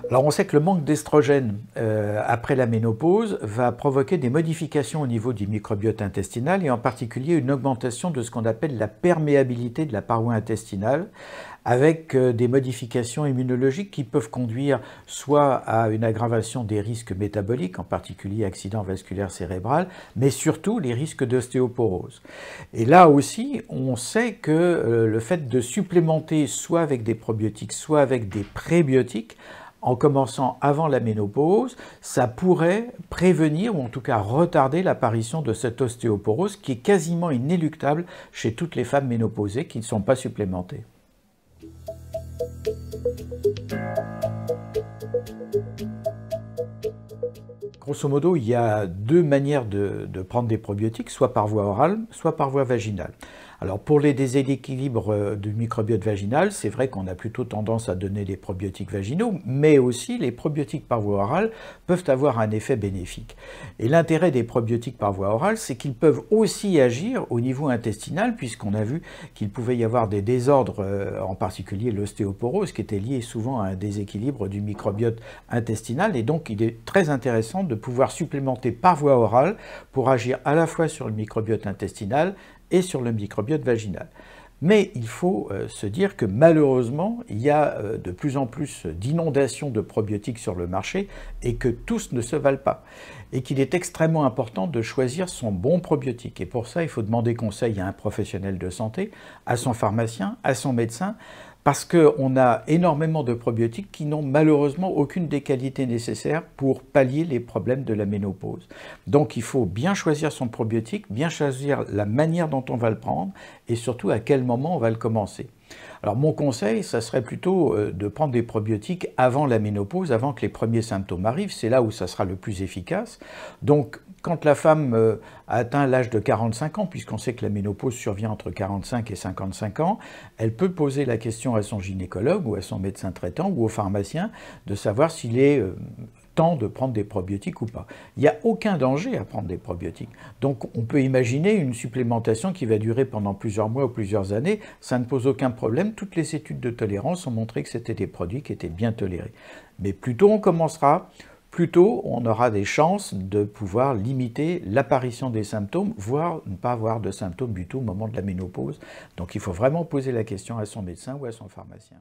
Alors on sait que le manque d'estrogène après la ménopause va provoquer des modifications au niveau du microbiote intestinal et en particulier une augmentation de ce qu'on appelle la perméabilité de la paroi intestinale avec des modifications immunologiques qui peuvent conduire soit à une aggravation des risques métaboliques, en particulier accident vasculaire cérébral, mais surtout les risques d'ostéoporose. Et là aussi, on sait que le fait de supplémenter soit avec des probiotiques, soit avec des prébiotiques, en commençant avant la ménopause, ça pourrait prévenir ou en tout cas retarder l'apparition de cette ostéoporose qui est quasiment inéluctable chez toutes les femmes ménopausées qui ne sont pas supplémentées. Grosso modo, il y a deux manières de prendre des probiotiques, soit par voie orale, soit par voie vaginale. Alors pour les déséquilibres du microbiote vaginal, c'est vrai qu'on a plutôt tendance à donner des probiotiques vaginaux, mais aussi les probiotiques par voie orale peuvent avoir un effet bénéfique. Et l'intérêt des probiotiques par voie orale, c'est qu'ils peuvent aussi agir au niveau intestinal, puisqu'on a vu qu'il pouvait y avoir des désordres, en particulier l'ostéoporose, qui était liée souvent à un déséquilibre du microbiote intestinal, et donc il est très intéressant de pouvoir supplémenter par voie orale pour agir à la fois sur le microbiote intestinal et sur le microbiote vaginal. Mais il faut se dire que malheureusement, il y a de plus en plus d'inondations de probiotiques sur le marché et que tous ne se valent pas. Et qu'il est extrêmement important de choisir son bon probiotique. Et pour ça, il faut demander conseil à un professionnel de santé, à son pharmacien, à son médecin, parce qu'on a énormément de probiotiques qui n'ont malheureusement aucune des qualités nécessaires pour pallier les problèmes de la ménopause. Donc il faut bien choisir son probiotique, bien choisir la manière dont on va le prendre et surtout à quel moment on va le commencer. Alors mon conseil, ça serait plutôt de prendre des probiotiques avant la ménopause, avant que les premiers symptômes arrivent, c'est là où ça sera le plus efficace. Donc quand la femme a atteint l'âge de 45 ans, puisqu'on sait que la ménopause survient entre 45 et 55 ans, elle peut poser la question à son gynécologue ou à son médecin traitant ou au pharmacien de savoir s'il est temps de prendre des probiotiques ou pas. Il n'y a aucun danger à prendre des probiotiques. Donc on peut imaginer une supplémentation qui va durer pendant plusieurs mois ou plusieurs années, ça ne pose aucun problème. Toutes les études de tolérance ont montré que c'était des produits qui étaient bien tolérés. Mais plus tôt on commencera, plus tôt on aura des chances de pouvoir limiter l'apparition des symptômes, voire ne pas avoir de symptômes du tout au moment de la ménopause. Donc il faut vraiment poser la question à son médecin ou à son pharmacien.